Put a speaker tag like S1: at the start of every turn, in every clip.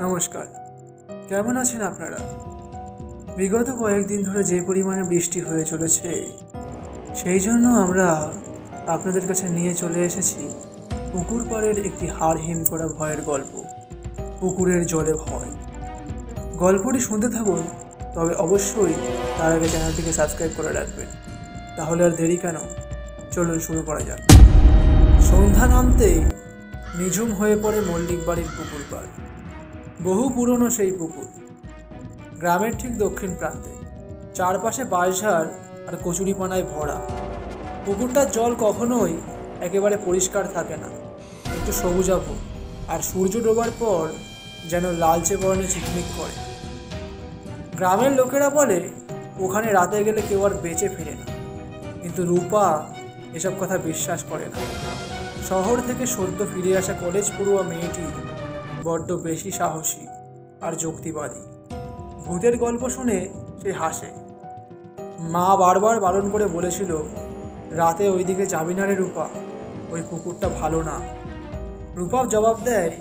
S1: নমস্কার, কেমন আছেন আপনারা? বিগত কয়েকদিন ধরে যে পরিমাণে বৃষ্টি হয়ে চলেছে, সেই জন্য আমরা আপনাদের কাছে নিয়ে চলে এসেছি পুকুর পাড়ের একটি হাড়হিম করা ভয়ের গল্প, পুকুরের জলে ভয়। গল্পটি শুনতে থাকুন, তবে অবশ্যই তার আগে চ্যানেলটিকে সাবস্ক্রাইব করে রাখবেন। তাহলে আর দেরি কেন, চলুন শুরু করা যাক। সন্ধ্যা নামতেই নিঝুম হয়ে পড়ে মল্লিক বাড়ির পুকুর পাড়। বহু পুরনো সেই পুকুর, গ্রামের ঠিক দক্ষিণ প্রান্তে, চারপাশে বাঁশঝাড় আর কচুরিপানায় ভরা। পুকুরটার জল কখনোই একেবারে পরিষ্কার থাকে না, একটু সবুজাভ, আর সূর্য ডোবার পর যেন লালচে বর্ণে ঝিকমিক করে। গ্রামের লোকেরা বলে ওখানে রাতে গেলে কেউ আর বেঁচে ফেরে না, কিন্তু রূপা এসব কথা বিশ্বাস করে না। শহর থেকে সদ্য ফিরে আসা কলেজ পড়ুয়া মেয়েটি বড্ড বেশি সাহসী আর যুক্তিবাদী। ভূতের গল্প শুনে সে হাসে। মা বারবার বারণ করে বলেছিল, রাতে ওইদিকে যাবি না রে রূপা, ওই পুকুরটা ভালো না। রূপা জবাব দেয়,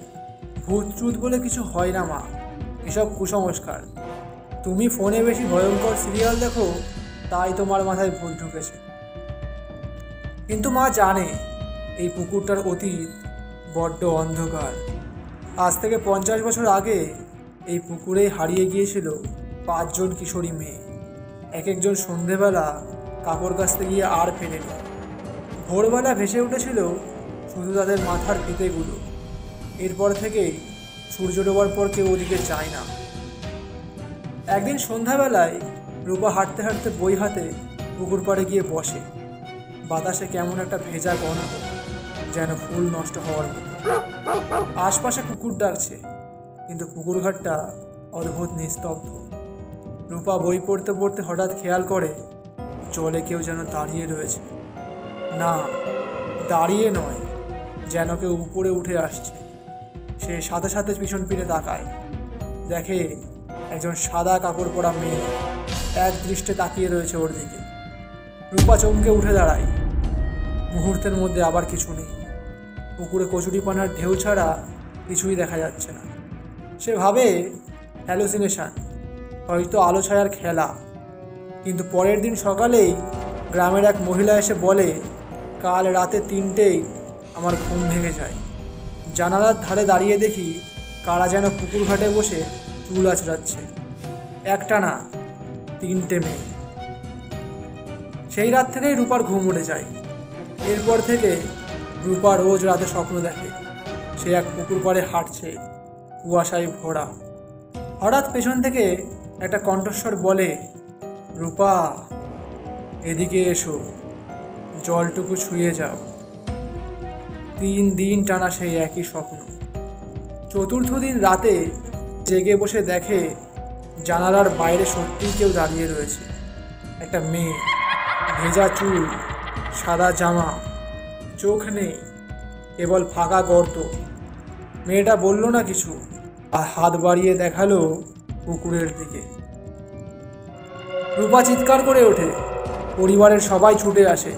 S1: ভূত ট্রুত বলে কিছু হয় না মা, এসব কুসংস্কার। তুমি ফোনে বেশি ভয়ঙ্কর সিরিয়াল দেখো, তাই তোমার মাথায় ভূত ঢুকেছে। কিন্তু মা জানে এই পুকুরটার অতীত বড্ড অন্ধকার। আজ থেকে 50 বছর আগে এই পুকুরেই হারিয়ে গিয়েছিল 5 জন কিশোরী মেয়ে। এক একজন সন্ধেবেলা কাপড় কাচতে গিয়ে আর ফেরেনি। ভোরবেলা ভেসে উঠেছিল শুধু তাদের মাথার ফিতেগুলো। এরপর থেকেই সূর্য ডোবার পর কেউ ওদিকে যায় না। একদিন সন্ধ্যাবেলায় রূপা হাঁটতে হাঁটতে বই হাতে পুকুর পাড়ে গিয়ে বসে। বাতাসে কেমন একটা ভেজা গন্ধ, যেন ফুল নষ্ট হওয়ার মতো। আশপাশে কুকুর ডাকছে, কিন্তু পুকুর ঘাটটা অদ্ভুত নিস্তব্ধ। রূপা বই পড়তে পড়তে হঠাৎ খেয়াল করে জলে কেউ যেন দাঁড়িয়ে রয়েছে। না, দাঁড়িয়ে নয়, যেন কেউ উপরে উঠে আসছে। সে সাথে সাথে পিছন ফিরে তাকায়, দেখে একজন সাদা কাপড় পরা মেয়ে এক দৃষ্টে তাকিয়ে রয়েছে ওর দিকে। রূপা চমকে উঠে দাঁড়ায়। মুহূর্তের মধ্যে আবার কিছু নেই। পুকুরে কচুরিপানার ঢেউ ছাড়া কিছুই দেখা যাচ্ছে না। সে ভাবে হ্যালুসিনেশন, হয়তো আলো ছায়ার খেলা। কিন্তু পরের দিন সকালেই গ্রামের এক মহিলা এসে বলে, কাল রাতে 3টেই আমার ঘুম ভেঙে যায়। জানালার ধারে দাঁড়িয়ে দেখি কারা যেন পুকুর ঘাটে বসে চুল আঁচড়াচ্ছে। একটা না, 3টে মেয়ে। সেই রাত থেকেই রূপার ঘুম উড়ে যায়। এরপর থেকে রূপা রোজ রাতে স্বপ্ন দেখে সে এক পুকুর পাড়ে হাঁটছে, কুয়াশায় ভরা। হঠাৎ পেছন থেকে একটা কণ্ঠস্বর বলে, রূপা এদিকে এসো, জলটুকু ছুঁয়ে যাও। 3 দিন টানা সেই একই স্বপ্ন। চতুর্থ দিন রাতে জেগে বসে দেখে জানালার বাইরে সত্যিই কেউ দাঁড়িয়ে রয়েছে। একটা মেয়ে, ভেজা চুল, সাদা জামা, চোখ নেই, কেবল ফাঁকা গর্ত। মেয়েটা বলল না কিছু, আর হাত বাড়িয়ে দেখালো পুকুরের দিকে। রূপা চিৎকার করে ওঠে। পরিবারের সবাই ছুটে আসে।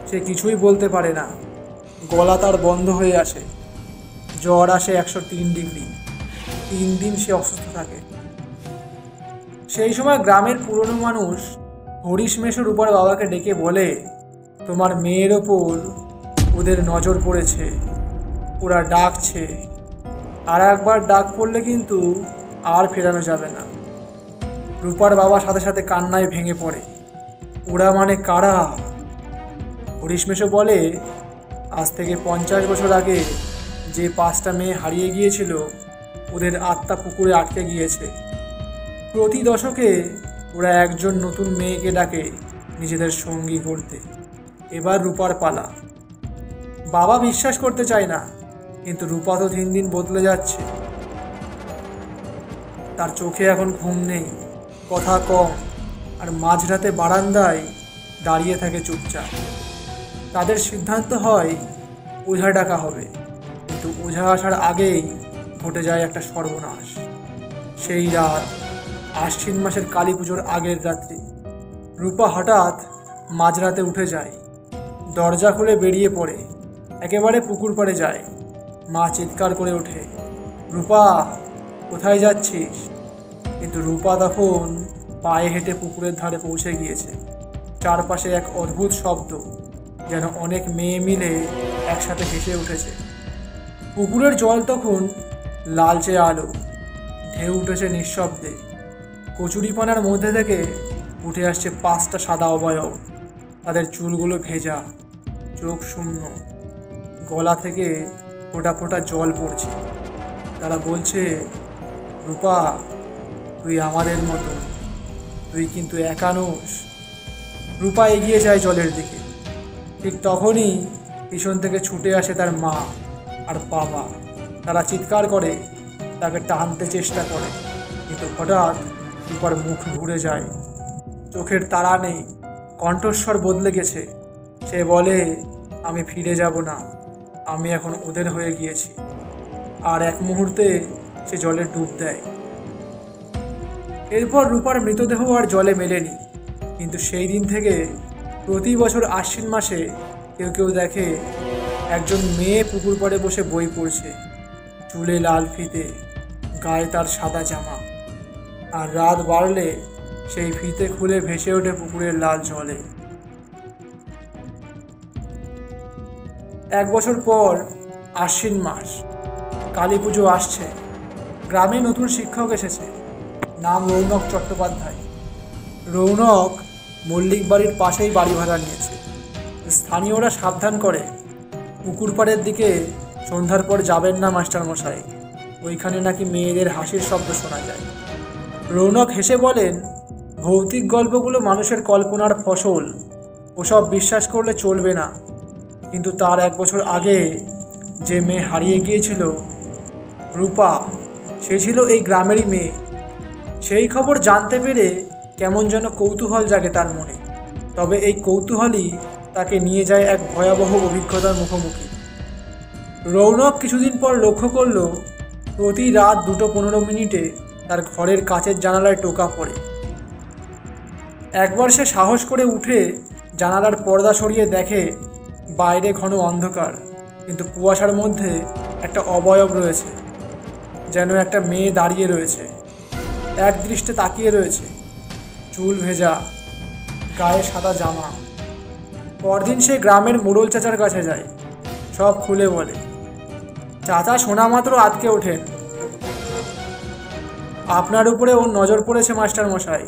S1: সে কিছুই বলতে পারে না, গলা তার বন্ধ হয়ে আসে। জ্বর আসে 103 ডিগ্রি। 3 দিন সে অসুস্থ থাকে। সেই সময় গ্রামের পুরনো মানুষ হরিশ মেশো রূপার বাবাকে ডেকে বলে, তোমার মেয়ের ওপর ওদের নজর পড়েছে, ওরা ডাকছে, আর একবার ডাক পড়লে কিন্তু আর ফেরানো যাবে না। রূপার বাবা সাথে সাথে কান্নায় ভেঙে পড়ে। ওরা মানে কারা? হরিশ মেশো বলে, আজ থেকে 50 বছর আগে যে 5টা মেয়ে হারিয়ে গিয়েছিল, ওদের আত্মা পুকুরে আটকে গিয়েছে। প্রতি দশকে ওরা একজন নতুন মেয়েকে ডাকে নিজেদের সঙ্গী করতে। এবার রূপার পালা। বাবা বিশ্বাস করতে চায় না, কিন্তু রূপা তো দিন দিন বদলে যাচ্ছে। তার চোখে এখন ঘুম নেই, কথা কম, আর মাঝরাতে বারান্দায় দাঁড়িয়ে থাকে চুপচাপ। তাদের সিদ্ধান্ত হয় ওঝা ডাকা হবে, কিন্তু ওঝা আসার আগেই ঘটে যায় একটা সর্বনাশ। সেই রাত, আশ্বিন মাসের কালী পুজোর আগের রাত্রি। রূপা হঠাৎ মাঝরাতে উঠে যায়, দরজা খুলে বেরিয়ে পড়ে, একেবারে পুকুর পাড়ে যায়। মা চিৎকার করে ওঠে, রূপা কোথায় যাচ্ছিস? কিন্তু রূপা তখন পায়ে হেঁটে পুকুরের ধারে পৌঁছে গিয়েছে। চারপাশে এক অদ্ভুত শব্দ, যেন অনেক মেয়ে মিলে একসাথে হেসে উঠেছে। পুকুরের জল তখন লালচে আলো, ঢেউ উঠেছে নিঃশব্দে। কচুরিপানার মধ্যে থেকে উঠে আসছে 5টা সাদা অবয়ব। তাদের চুলগুলো ভেজা, চোখ শূন্য, গলা থেকে ফোঁটা ফোঁটা জল পড়ছে। তারা বলছে, রূপা, তুই আমাদের মতো, তুই কিন্তু একা নোস। রূপা এগিয়ে যায় জলের দিকে। ঠিক তখনই পিছন থেকে ছুটে আসে তার মা আর বাবা। তারা চিৎকার করে, তাকে টানতে চেষ্টা করে, কিন্তু হঠাৎ রূপার মুখ ঘুরে যায়। চোখের তারা নেই, কণ্ঠস্বর বদলে গেছে। সে বলে, আমি ফিরে যাব না, আমি এখন ওদের হয়ে গিয়েছি। আর এক মুহূর্তে সে জলে ডুব দেয়। এরপর রূপার মৃতদেহ আর জলে মেলেনি। কিন্তু সেই দিন থেকে প্রতি বছর আশ্বিন মাসে কেউ কেউ দেখে একজন মেয়ে পুকুর পাড়ে বসে বই পড়ছে, চুলে লাল ফিতে, গায়ে তার সাদা জামা। আর রাত বাড়লে সেই ফিতে খুলে ভেসে ওঠে পুকুরের লাল জলে। 1 বছর পর আশ্বিন মাস, কালী পুজো আসছে। গ্রামে নতুন শিক্ষক এসেছে, নাম রৌনক চট্টোপাধ্যায়। রৌনক মল্লিক বাড়ির পাশেই বাড়ি ভাড়া নিয়েছে। স্থানীয়রা সাবধান করে, পুকুর পাড়ের দিকে সন্ধ্যার পর যাবেন না মাস্টারমশাই, ওইখানে নাকি মেয়েদের হাসির শব্দ শোনা যায়। রৌনক হেসে বলেন, ভৌতিক গল্পগুলো মানুষের কল্পনার ফসল, ওসব বিশ্বাস করলে চলবে না। কিন্তু তার 1 বছর আগে যে মেয়ে হারিয়ে গিয়েছিল, রূপা, সে ছিল এই গ্রামেরই মেয়ে। সেই খবর জানতে পেরে কেমন যেন কৌতূহল জাগে তার মনে। তবে এই কৌতূহলই তাকে নিয়ে যায় এক ভয়াবহ অভিজ্ঞতার মুখোমুখি। রৌনক কিছুদিন পর লক্ষ্য করল, প্রতি রাত 2:15 তার ঘরের কাচের জানালায় টোকা পড়ে। একবার সে সাহস করে উঠে জানালার পর্দা সরিয়ে দেখে বাইরে ঘন অন্ধকার, কিন্তু কুয়াশার মধ্যে একটা অবয়ব রয়েছে, যেন একটা মেয়ে দাঁড়িয়ে রয়েছে, এক দৃষ্টে তাকিয়ে রয়েছে, চুল ভেজা, গায়ে সাদা জামা। পরদিন সে গ্রামের মোড়ল চাচার কাছে যায়, সব খুলে বলে। চাচা শোনা মাত্র আঁতকে ওঠেন, আপনার উপরে ওর নজর পড়েছে মাস্টার মশাই,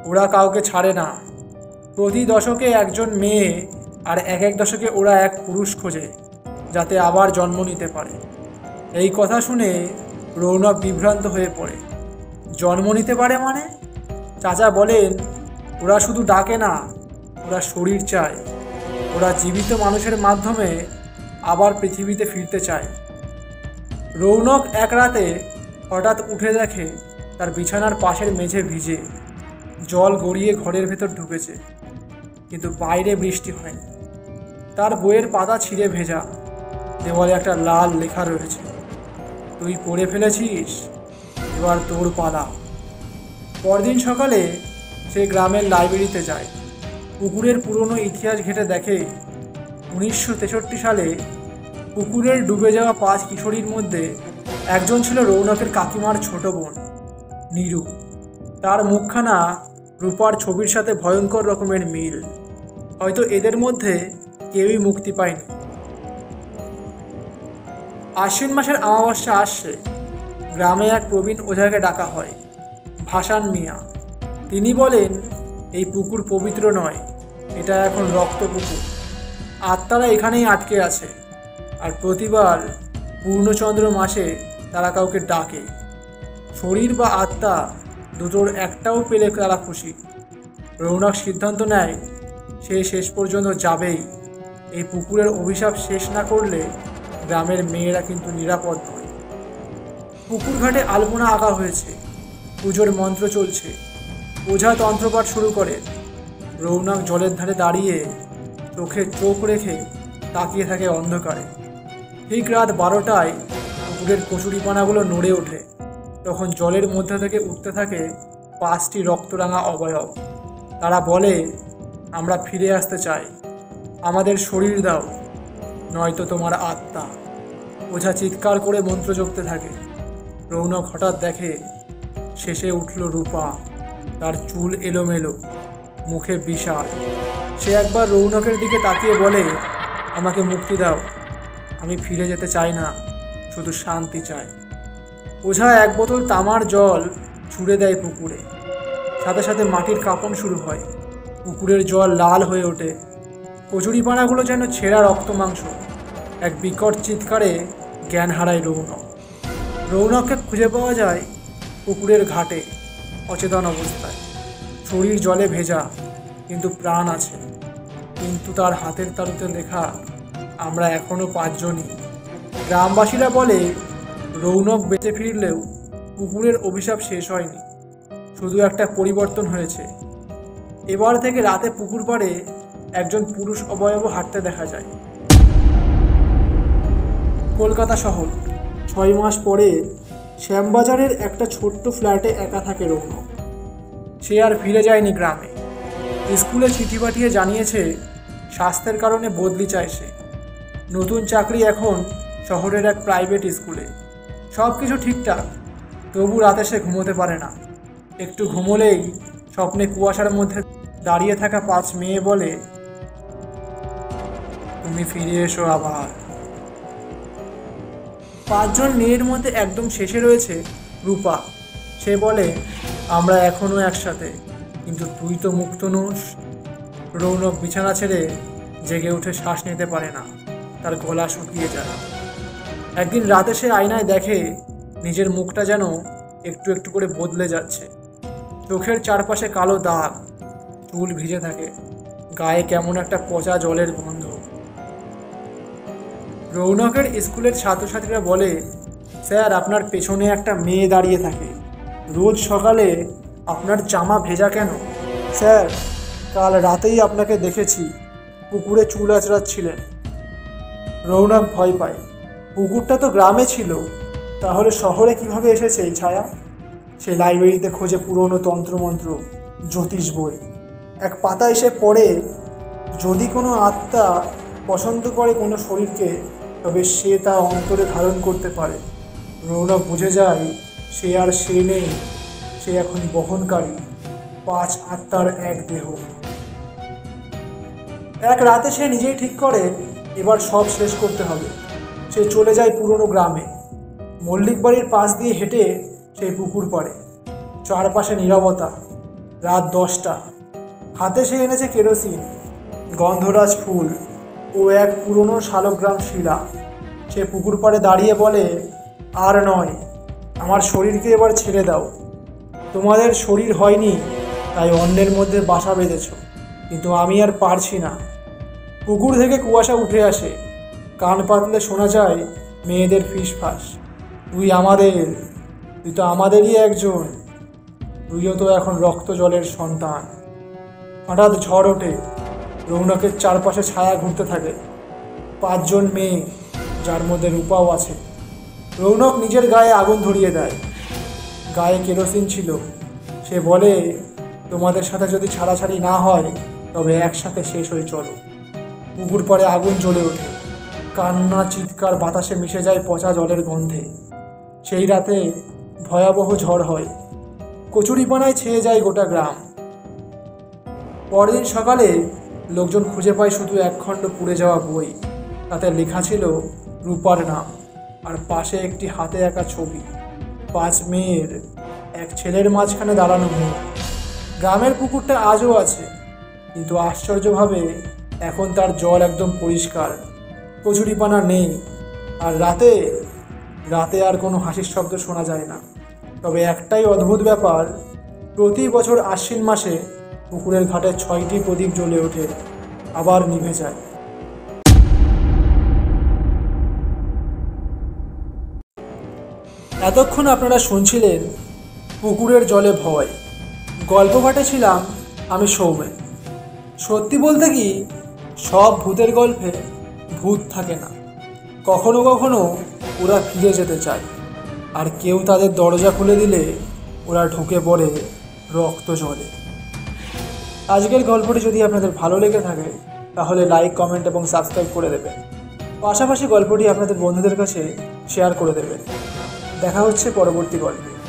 S1: ওরা কাউকে ছাড়ে না। প্রতি দশকে একজন মেয়ে, আর এক দশকে ওরা এক পুরুষ খোঁজে, যাতে আবার জন্ম নিতে পারে। এই কথা শুনে রৌনক বিভ্রান্ত হয়ে পড়ে। জন্ম নিতে পারে মানে? চাচা বলেন, ওরা শুধু ডাকে না, ওরা শরীর চায়। ওরা জীবিত মানুষের মাধ্যমে আবার পৃথিবীতে ফিরতে চায়। রৌনক এক রাতে হঠাৎ উঠে দেখে তার বিছানার পাশের মেঝে ভিজে, জল গড়িয়ে ঘরের ভেতর ঢুকেছে, কিন্তু বাইরে বৃষ্টি হয়নি। তার বইয়ের পাতা ছিঁড়ে ভেজা, দেওয়ালে একটা লাল লেখা রয়েছে, তুই পড়ে ফেলেছিস, এবার তোর পালা। পরদিন সকালে সে গ্রামের লাইব্রেরিতে যায়। পুকুরের পুরনো ইতিহাস ঘেঁটে দেখে 1963 সালে পুকুরের ডুবে যাওয়া 5 কিশোরীর মধ্যে একজন ছিল রৌনকের কাকিমার ছোট বোন নীরু। তার মুখখানা রূপার ছবির সাথে ভয়ঙ্কর রকমের মিল। হয়তো এদের মধ্যে কেউই মুক্তি পায়নি। আশ্বিন মাসের অমাবস্যা আসছে। গ্রামে এক প্রবীণ ওঝাকে ডাকা হয়, ভাসান মিয়া। তিনি বলেন, এই পুকুর পবিত্র নয়, এটা এখন রক্ত পুকুর। আত্মারা এখানেই আটকে আছে। আর প্রতিবার পূর্ণচন্দ্র মাসে তারা কাউকে ডাকে। শরীর বা আত্মা দুটোর একটাও পেলে তারা খুশি। রৌনক সিদ্ধান্ত নেয়, সে শেষ পর্যন্ত যাবেই। এই পুকুরের অভিশাপ শেষ না করলে গ্রামের মেয়েরা কিন্তু নিরাপদ নয়। পুকুর ঘাটে আলপনা আঁকা হয়েছে, পুজোর মন্ত্র চলছে, ওঝা তন্ত্রপাঠ শুরু করে। রৌনক জলের ধারে দাঁড়িয়ে চোখে চোখ রেখে তাকিয়ে থাকে অন্ধকারে। ঠিক রাত 12টায় পুকুরের কচুরিপানাগুলো নড়ে ওঠে। তখন জলের মধ্যে থেকে উঠতে থাকে 5টি রক্তরাঙা অবয়ব। তারা বলে, আমরা ফিরে আসতে চাই, আমাদের শরীর দাও, নয়তো তোমার আত্মা। ওঝা চিৎকার করে মন্ত্র জপতে থাকে। রৌনক হঠাৎ দেখে শেষে উঠল রূপা। তার চুল এলোমেলো, মুখে বিষাদ। সে একবার রৌনকের দিকে তাকিয়ে বলে, আমাকে মুক্তি দাও, আমি ফিরে যেতে চাই না, শুধু শান্তি চাই। ওঝা এক বোতল তামার জল ছুঁড়ে দেয় পুকুরে। সাথে সাথে মাটির কাঁপন শুরু হয়, পুকুরের জল লাল হয়ে ওঠে। কচুরিপানাগুলো যেন ছেঁড়া রক্ত মাংস। এক বিকট চিৎকারে জ্ঞান হারায় রৌনক। রৌনককে খুঁজে পাওয়া যায় পুকুরের ঘাটে, অচেতন অবস্থায়। শরীর জলে ভেজা, কিন্তু প্রাণ আছে। কিন্তু তার হাতের তালুতে লেখা, আমরা এখনো 5 জনই। গ্রামবাসীরা বলে রৌনক বেঁচে ফিরলেও পুকুরের অভিশাপ শেষ হয়নি, শুধু একটা পরিবর্তন হয়েছে। এবার থেকে রাতে পুকুর পাড়ে একজন পুরুষ অবয়ব হাঁটতে দেখা যায়। কলকাতা শহর। 6 মাস পরে শ্যামবাজারের একটা ছোট্ট ফ্ল্যাটে একা থাকে রৌনক। সে আর ফিরে যায়নি গ্রামে। স্কুলে চিঠি পাঠিয়ে জানিয়েছে স্বাস্থ্যের কারণে বদলি চায় সে। নতুন চাকরি এখন শহরের এক প্রাইভেট স্কুলে। সব কিছু ঠিকঠাক, তবু রাতে সে ঘুমোতে পারে না। একটু ঘুমোলেই স্বপ্নে কুয়াশার মধ্যে দাঁড়িয়ে থাকা 5 মেয়ে বলে, তুমি ফিরে এসো আবার। 5 জন মেয়ের মধ্যে একদম শেষে রয়েছে রূপা। সে বলে, আমরা এখনো একসাথে, কিন্তু তুই তো মুক্ত নোস। রৌনক বিছানা ছেড়ে জেগে উঠে শ্বাস নিতে পারে না, তার গলা শুকিয়ে যায়। একদিন রাতে সে আয়নায় দেখে নিজের মুখটা যেন একটু একটু করে বদলে যাচ্ছে। চোখের চারপাশে কালো দাগ, চুল ভিজে থাকে, গায়ে কেমন একটা পচা জলের গন্ধ। রৌনকের স্কুলের ছাত্রছাত্রীরা বলে, স্যার আপনার পেছনে একটা মেয়ে দাঁড়িয়ে থাকে, রোজ সকালে আপনার জামা ভেজা কেন? স্যার কাল রাতেই আপনাকে দেখেছি, পুকুরে চুল আঁচড়াচ্ছিলেন। রৌনক ভয় পায়, পুকুরটা তো গ্রামে ছিল, তাহলে শহরে কিভাবে এসেছে এই ছায়া? সে লাইব্রেরিতে খোঁজে পুরনো তন্ত্রমন্ত্র, জ্যোতিষ বই। এক পাতা এসে পড়ে, যদি কোনো আত্মা পছন্দ করে কোনো শরীরকে, তবে সে তা অন্তরে ধারণ করতে পারে। রৌনক বুঝে যায় সে আর সে নেই, সে এখন বহনকারী 5 আত্মার এক দেহ। এক রাতে সে নিজেই ঠিক করে এবার সব শেষ করতে হবে। সে চলে যায় পুরনো গ্রামে। মল্লিক বাড়ির পাশ দিয়ে হেঁটে সেই পুকুর পাড়ে। চারপাশে নীরবতা। রাত 10টা। হাতে সে এনেছে কেরোসিন, গন্ধরাজ ফুল ও এক পুরনো শালগ্রাম শিলা। সে পুকুর পাড়ে দাঁড়িয়ে বলে, আর নয়, আমার শরীরকে এবার ছেড়ে দাও। তোমাদের শরীর হয়নি, তাই অন্যের মধ্যে বাসা বেঁধেছ, কিন্তু আমি আর পারছি না। পুকুর থেকে কুয়াশা উঠে আসে, কান পাতলে শোনা যায় মেয়েদের ফিসফাস, তুই তো আমাদেরই একজন, তুইও তো এখন রক্ত জলের সন্তান। হঠাৎ ঝড় ওঠে, রৌনকের চারপাশে ছায়া ঘুরতে থাকে। 5 জন মেয়ে, যার মধ্যে রূপাও আছে। রৌনক নিজের গায়ে আগুন ধরিয়ে দেয়। গায়ে কেরোসিন ছিল। সে বলে, তোমাদের সাথে যদি ছাড়াছাড়ি না হয়, তবে একসাথে শেষ হয়ে চলো। পুকুর পাড়ে আগুন জ্বলে ওঠে। কান্না চিৎকার বাতাসে মিশে যায় পচা জলের গন্ধে। সেই রাতে ভয়াবহ ঝড় হয়। কচুরিপানায় ছেয়ে যায় গোটা গ্রাম। পরদিন সকালে লোকজন খুঁজে পায় শুধু একখণ্ড পুড়ে যাওয়া বই। তাতে লেখা ছিল রূপার নাম, আর পাশে একটি হাতে আঁকা ছবি, 5 মেয়ের, এক ছেলের মাঝখানে দাঁড়ানো মুখ। গ্রামের পুকুরটা আজও আছে, কিন্তু আশ্চর্যভাবে এখন তার জল একদম পরিষ্কার, কচুরিপানা নেই। আর রাতে আর কোনো হাসির শব্দ শোনা যায় না। তবে একটাই অদ্ভুত ব্যাপার, প্রতি বছর আশ্বিন মাসে পুকুরের ঘাটে 6টি প্রদীপ জ্বলে ওঠে, আবার নিভে যায়। এতক্ষণ আপনারা শুনছিলেন পুকুরের জলে ভয়। গল্প পাঠে ছিলাম আমি সৌমেন। সত্যি বলতে কি, সব ভূতের গল্পে ভূত থাকে না। কখনো কখনো ওরা ফিরে যেতে চায়, আর কেউ তাদের দরজা খুলে দিলে ওরা ঢুকে পড়ে রক্ত জলে। আজকের গল্পটি যদি আপনাদের ভালো লেগে থাকে, তাহলে লাইক, কমেন্ট এবং সাবস্ক্রাইব করে দেবেন। পাশাপাশি গল্পটি আপনাদের বন্ধুদের কাছে শেয়ার করে দেবেন। দেখা হচ্ছে পরবর্তী গল্পে।